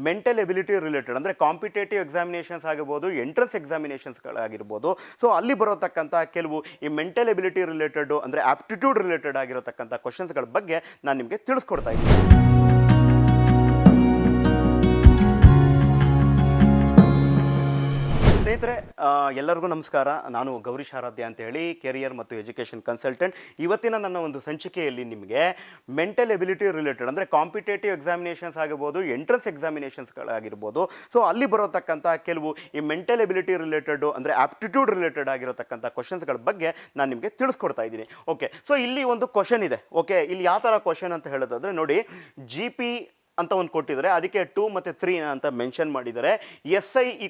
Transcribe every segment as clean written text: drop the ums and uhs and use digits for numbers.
Mental ability related ಅಂದರೆ competitive examinations ಆಗಿರ್ಬೋದು, entrance ಎಕ್ಸಾಮಿನೇಷನ್ಸ್ಗಳಾಗಿರ್ಬೋದು. So ಅಲ್ಲಿ ಬರೋತಕ್ಕಂಥ ಕೆಲವು ಈ ಮೆಂಟಲ್ ಎಬಿಲಿಟಿ ರಿಲೇಟೆಡು ಅಂದರೆ ಆಪ್ಟಿಟ್ಯೂಡ್ ರಿಲೇಟೆಡ್ ಆಗಿರತಕ್ಕಂಥ ಕ್ವಶನ್ಸ್ಗಳ ಬಗ್ಗೆ ನಾನು ನಿಮಗೆ ತಿಳಿಸ್ಕೊಡ್ತಾ ಇದ್ದೀನಿ. ಸ್ನೇಹಿತರೆ, ಎಲ್ಲರಿಗೂ ನಮಸ್ಕಾರ. ನಾನು ಗೌರೀಶ್ ಆರಾಧ್ಯ ಅಂತ ಹೇಳಿ, ಕೆರಿಯರ್ ಮತ್ತು ಎಜುಕೇಷನ್ ಕನ್ಸಲ್ಟೆಂಟ್. ಇವತ್ತಿನ ನನ್ನ ಒಂದು ಸಂಚಿಕೆಯಲ್ಲಿ ನಿಮಗೆ ಮೆಂಟಲ್ ಎಬಿಲಿಟಿ ರಿಲೇಟೆಡ್ ಅಂದರೆ ಕಾಂಪಿಟೇಟಿವ್ ಎಕ್ಸಾಮಿನೇಷನ್ಸ್ ಆಗಿರ್ಬೋದು, ಎಂಟ್ರೆನ್ಸ್ ಎಕ್ಸಾಮಿನೇಷನ್ಸ್ಗಳಾಗಿರ್ಬೋದು. ಸೊ ಅಲ್ಲಿ ಬರೋತಕ್ಕಂಥ ಕೆಲವು ಈ ಮೆಂಟಲ್ ಎಬಿಲಿಟಿ ರಿಲೇಟೆಡು ಅಂದರೆ ಆಪ್ಟಿಟ್ಯೂಡ್ ರಿಲೇಟೆಡ್ ಆಗಿರತಕ್ಕಂಥ ಕ್ವಶನ್ಸ್ಗಳ ಬಗ್ಗೆ ನಾನು ನಿಮಗೆ ತಿಳಿಸ್ಕೊಡ್ತಾ ಇದ್ದೀನಿ. ಓಕೆ, ಸೊ ಇಲ್ಲಿ ಒಂದು ಕ್ವಶನ್ ಇದೆ. ಓಕೆ, ಇಲ್ಲಿ ಯಾವ ಥರ ಕ್ವಶನ್ ಅಂತ ಹೇಳೋದಾದರೆ ನೋಡಿ, GP ಅಂತ ಒಂದು ಕೊಟ್ಟಿದ್ದಾರೆ, ಅದಕ್ಕೆ 2 ಮತ್ತು 3 ಅಂತ ಮೆನ್ಷನ್ ಮಾಡಿದ್ದಾರೆ. SI =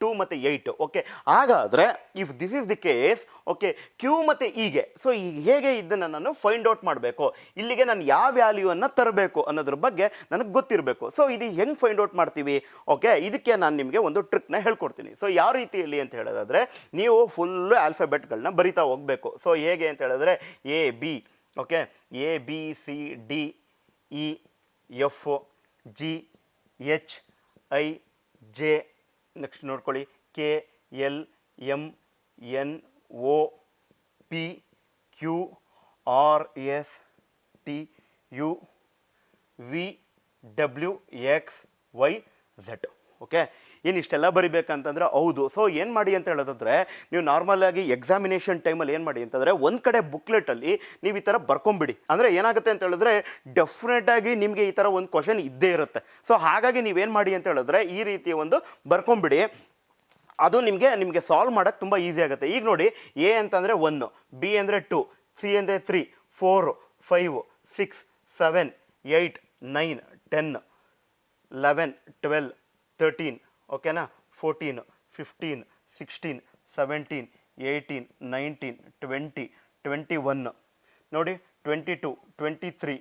2 ಮತ್ತು 8. ಓಕೆ, ಹಾಗಾದರೆ if this is the case, okay, Q ಮತ್ತು Eಗೆ ಸೊ ಈಗ ಹೇಗೆ ಇದನ್ನು ನಾನು ಫೈಂಡ್ ಔಟ್ ಮಾಡಬೇಕು, ಇಲ್ಲಿಗೆ ನಾನು ಯಾವ ವ್ಯಾಲ್ಯೂವನ್ನು ತರಬೇಕು ಅನ್ನೋದ್ರ ಬಗ್ಗೆ ನನಗೆ ಗೊತ್ತಿರಬೇಕು. ಸೊ ಇದು ಹೆಂಗೆ ಫೈಂಡ್ ಔಟ್ ಮಾಡ್ತೀವಿ? ಓಕೆ, ಇದಕ್ಕೆ ನಾನು ನಿಮಗೆ ಒಂದು ಟ್ರಿಕ್ನ ಹೇಳ್ಕೊಡ್ತೀನಿ. ಸೊ ಯಾವ ರೀತಿಯಲ್ಲಿ ಅಂತ ಹೇಳೋದಾದರೆ, ನೀವು ಫುಲ್ಲು ಆಲ್ಫಾಬೆಟ್ಗಳನ್ನ ಬರಿತಾ ಹೋಗಬೇಕು. ಸೊ ಹೇಗೆ ಅಂತ ಹೇಳಿದ್ರೆ AB, okay, ABCDEF GHIJ, next ನೋಡ್ಕೊಳ್ಳಿ KLMNOPQRSTUVWXYZ. ಓಕೆ, ಇಷ್ಟೆಲ್ಲ ಬರಿಬೇಕಂತಂದ್ರೆ ಹೌದು. ಸೊ ಏನು ಮಾಡಿ ಅಂತ ಹೇಳೋದಾದ್ರೆ, ನೀವು ನಾರ್ಮಲಾಗಿ ಎಕ್ಸಾಮಿನೇಷನ್ ಟೈಮಲ್ಲಿ ಏನು ಮಾಡಿ ಅಂತಂದರೆ, ಒಂದು ಕಡೆ ಬುಕ್ಲೆಟಲ್ಲಿ ನೀವು ಈ ಥರ ಬರ್ಕೊಂಬಿಡಿ. ಅಂದರೆ ಏನಾಗುತ್ತೆ ಅಂತ ಹೇಳಿದ್ರೆ, ಡೆಫಿನೆಟಾಗಿ ನಿಮಗೆ ಈ ಥರ ಒಂದು ಕ್ವಶನ್ ಇದ್ದೇ ಇರುತ್ತೆ. ಸೊ ಹಾಗಾಗಿ ನೀವೇನು ಮಾಡಿ ಅಂತ ಹೇಳಿದ್ರೆ, ಈ ರೀತಿ ಒಂದು ಬರ್ಕೊಂಬಿಡಿ. ಅದು ನಿಮಗೆ ಸಾಲ್ವ್ ಮಾಡೋಕ್ಕೆ ತುಂಬ ಈಸಿ ಆಗುತ್ತೆ. ಈಗ ನೋಡಿ, A ಅಂತಂದರೆ 1, B ಅಂದರೆ 2, C ಅಂದರೆ 3, 4, 5, 6, 7, 8, 9, 10, 11, 12, 13, ಓಕೆನಾ, 14, 15, 16, 17, 18, 19, 20, 21, ನೋಡಿ 22, 23,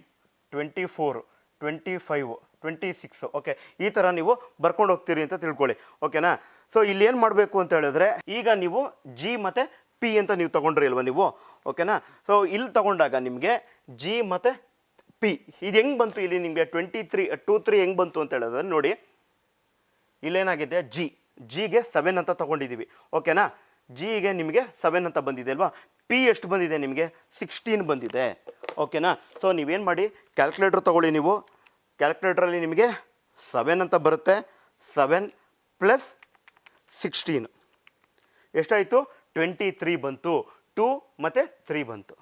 24, 25, 26. ಓಕೆ, ಈ ಥರ ನೀವು ಬರ್ಕೊಂಡು ಹೋಗ್ತೀರಿ ಅಂತ ತಿಳ್ಕೊಳ್ಳಿ. ಓಕೆನಾ. ಸೊ ಇಲ್ಲಿ ಏನು ಮಾಡಬೇಕು ಅಂತ ಹೇಳಿದ್ರೆ, ಈಗ ನೀವು G ಮತ್ತು P ಅಂತ ನೀವು ತೊಗೊಂಡ್ರಿ ಅಲ್ವಾ ನೀವು, ಓಕೆನಾ. ಸೊ ಇಲ್ಲಿ ತೊಗೊಂಡಾಗ ನಿಮಗೆ G ಮತ್ತು P ಇದು ಹೆಂಗೆ ಬಂತು, ಇಲ್ಲಿ ನಿಮಗೆ 23 ಹೆಂಗೆ ಬಂತು ಅಂತ ಹೇಳಿದ್ರೆ ನೋಡಿ, ಇಲ್ಲೇನಾಗಿದೆ, ಜಿಗೆ 7 ಅಂತ ತೊಗೊಂಡಿದ್ದೀವಿ. ಓಕೆನಾ, ಜಿಗೆ ನಿಮಗೆ 7 ಅಂತ ಬಂದಿದೆ ಅಲ್ವಾ. P ಎಷ್ಟು ಬಂದಿದೆ ನಿಮಗೆ? 16 ಬಂದಿದೆ. ಓಕೆನಾ. ಸೊ ನೀವೇನು ಮಾಡಿ, ಕ್ಯಾಲ್ಕುಲೇಟರ್ ತೊಗೊಳ್ಳಿ. ನೀವು ಕ್ಯಾಲ್ಕುಲೇಟ್ರಲ್ಲಿ ನಿಮಗೆ 7 ಅಂತ ಬರುತ್ತೆ. 7 + 16 ಎಷ್ಟಾಯಿತು? 23 ಬಂತು. 2 ಮತ್ತು 3 ಬಂತು.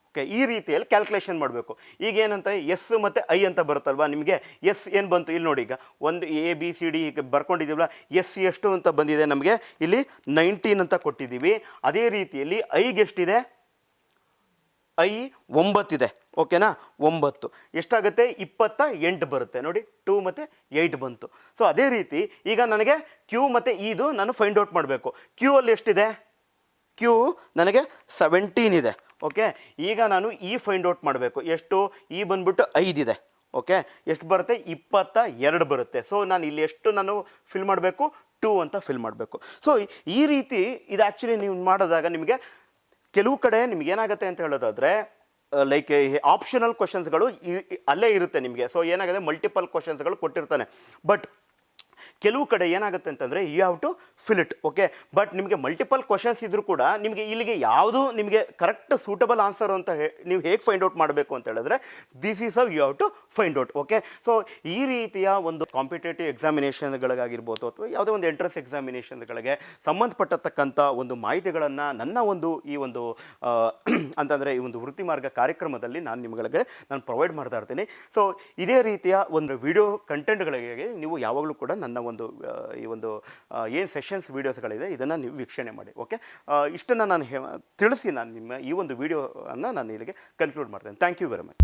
ಓಕೆ, ಈ ರೀತಿಯಲ್ಲಿ ಕ್ಯಾಲ್ಕುಲೇಷನ್ ಮಾಡಬೇಕು. ಈಗ ಏನಂತ S ಮತ್ತು I ಅಂತ ಬರುತ್ತಲ್ವ ನಿಮಗೆ. S ಏನು ಬಂತು ಇಲ್ಲಿ ನೋಡಿ, ಈಗ ಒಂದು ABCD ಬರ್ಕೊಂಡಿದ್ದೀವಲ್ಲ, S ಎಷ್ಟು ಅಂತ ಬಂದಿದೆ ನಮಗೆ, ಇಲ್ಲಿ 19 ಅಂತ ಕೊಟ್ಟಿದ್ದೀವಿ. ಅದೇ ರೀತಿಯಲ್ಲಿ Iಗೆ ಎಷ್ಟಿದೆ? I 9 ಇದೆ. ಓಕೆನಾ, 9 ಎಷ್ಟಾಗುತ್ತೆ? 28 ಬರುತ್ತೆ ನೋಡಿ. 2 ಮತ್ತು 8 ಬಂತು. ಸೊ ಅದೇ ರೀತಿ ಈಗ ನನಗೆ Q ಮತ್ತು ಇದು ನಾನು ಫೈಂಡ್ ಔಟ್ ಮಾಡಬೇಕು. Q ಅಲ್ಲಿ ಎಷ್ಟಿದೆ? Q ನನಗೆ 17 ಇದೆ. ಓಕೆ, ಈಗ ನಾನು ಫೈಂಡ್ ಔಟ್ ಮಾಡಬೇಕು. ಎಷ್ಟು? ಬಂದ್ಬಿಟ್ಟು 5 ಇದೆ. ಓಕೆ, ಎಷ್ಟು ಬರುತ್ತೆ? 22 ಬರುತ್ತೆ. ಸೊ ನಾನು ಇಲ್ಲಿ ಎಷ್ಟು ನಾನು ಫಿಲ್ ಮಾಡಬೇಕು? 2 ಅಂತ ಫಿಲ್ ಮಾಡಬೇಕು. ಸೊ ಈ ರೀತಿ ಇದು ಆ್ಯಕ್ಚುಲಿ ನೀವು ಮಾಡಿದಾಗ ನಿಮಗೆ ಕೆಲವು ಕಡೆ ನಿಮ್ಗೆ ಏನಾಗುತ್ತೆ ಅಂತ ಹೇಳೋದಾದರೆ, ಲೈಕ್ ಆಪ್ಷನಲ್ ಕ್ವಶನ್ಸ್ಗಳು ಅಲ್ಲೇ ಇರುತ್ತೆ ನಿಮಗೆ. ಸೊ ಏನಾಗುತ್ತೆ, ಮಲ್ಟಿಪಲ್ ಕ್ವಶನ್ಸ್ಗಳು ಕೊಟ್ಟಿರ್ತಾನೆ. ಬಟ್ ಕೆಲವು ಕಡೆ ಏನಾಗುತ್ತೆ ಅಂತಂದರೆ, you have to fill it. Okay, but ನಿಮಗೆ ಮಲ್ಟಿಪಲ್ ಕ್ವಶನ್ಸ್ ಇದ್ದರೂ ಕೂಡ ನಿಮಗೆ ಇಲ್ಲಿಗೆ ಯಾವುದು ನಿಮಗೆ ಕರೆಕ್ಟ್ ಸೂಟಬಲ್ ಆನ್ಸರ್ ಅಂತ ನೀವು ಹೇಗೆ ಫೈಂಡ್ ಔಟ್ ಮಾಡಬೇಕು ಅಂತ ಹೇಳಿದ್ರೆ, this is how you have to find out. Okay, so ಈ ರೀತಿಯ ಒಂದು ಕಾಂಪಿಟೇಟಿವ್ ಎಕ್ಸಾಮಿನೇಷನ್ಗಳಿಗಾಗಿರ್ಬೋದು ಅಥವಾ ಯಾವುದೇ ಒಂದು ಎಂಟ್ರೆನ್ಸ್ ಎಕ್ಸಾಮಿನೇಷನ್ಗಳಿಗೆ ಸಂಬಂಧಪಟ್ಟತಕ್ಕಂಥ ಒಂದು ಮಾಹಿತಿಗಳನ್ನು ನನ್ನ ಒಂದು ಈ ಒಂದು ಅಂತಂದರೆ ಈ ಒಂದು ವೃತ್ತಿ ಮಾರ್ಗ ಕಾರ್ಯಕ್ರಮದಲ್ಲಿ ನಾನು ನಿಮಗೆ ಪ್ರೊವೈಡ್ ಮಾಡ್ತಾ ಇರ್ತೀನಿ. ಸೊ ಇದೇ ರೀತಿಯ ಒಂದು ವಿಡಿಯೋ ಕಂಟೆಂಟ್ಗಳಿಗೆ ನೀವು ಯಾವಾಗಲೂ ಕೂಡ ನನ್ನ ಒಂದು ಈ ಒಂದು ಏನು ಸೆಷನ್ಸ್ ವೀಡಿಯೋಸ್ಗಳಿದೆ ಇದನ್ನು ನೀವು ವೀಕ್ಷಣೆ ಮಾಡಿ. ಓಕೆ, ಇಷ್ಟನ್ನು ನಾನು ತಿಳಿಸಿ ನಾನು ನಿಮ್ಮ ಈ ಒಂದು ವಿಡಿಯೋವನ್ನು ನಾನು ಇಲ್ಲಿಗೆ ಕನ್ಕ್ಲೂಡ್ ಮಾಡ್ತೇನೆ. Thank you very much.